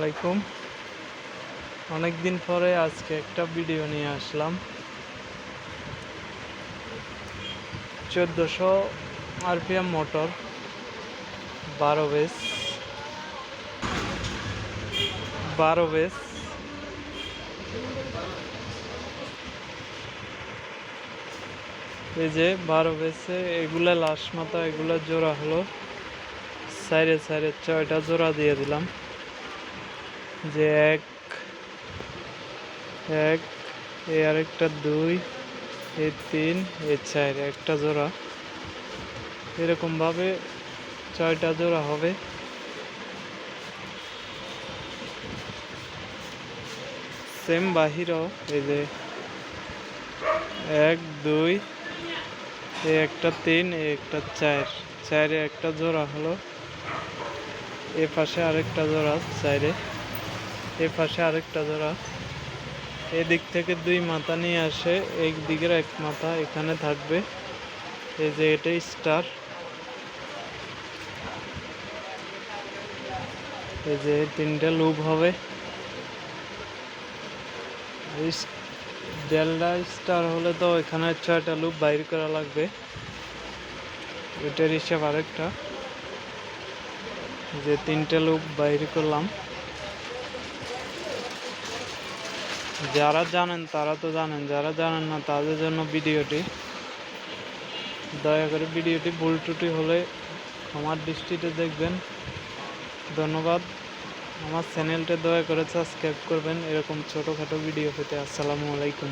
আলাইকুম। অনেক দিন পরে আজকে একটা ভিডিও নিয়ে আসলাম। 1400 আরপিএম মোটর, 12 বেস এই যে 12 বেসে এগুলা লাশ মাথা, এগুলা জোড়া হলো সাইডে সাইডে 6টা জোড়া দিয়ে দিলাম। যে এক এক এই আরেকটা 2 এই 3 এই 4 একটা জোড়া, এরকম ভাবে 6টা জোড়া হবে। সেম বাহিরও এই যে 1 2 এই একটা 3 এই একটা 4 4-এ একটা জোড়া হলো। এ পাশে আরেকটা জোড়া 4-এ, এ পাশে আরেকটা জোড়া। এদিক থেকে 2 মাথা নিয়ে আসে, এক দিকের এক মাথা এখানে থাকবে। এই যে এটা স্টার, এই যে 3টে লুপ হবে। ডেল্টা স্টার হলে তো এখানে 6টা লুপ বাইর করা লাগবে, এটার হিসাব আরেকটা। যে 3টে লুপ বাইর করলাম। যারা জানেন তারা তো জানেন, যারা জানেন না তাদের জন্য ভিডিওটি। দয়া করে ভিডিওটি ভুল ত্রুটি হলে আমার দৃষ্টিতে দেখবেন। ধন্যবাদ। আমার চ্যানেলটা দয়া করে সাবস্ক্রাইব করবেন এরকম ছোটোখাটো ভিডিও পেতে। আসসালামু আলাইকুম।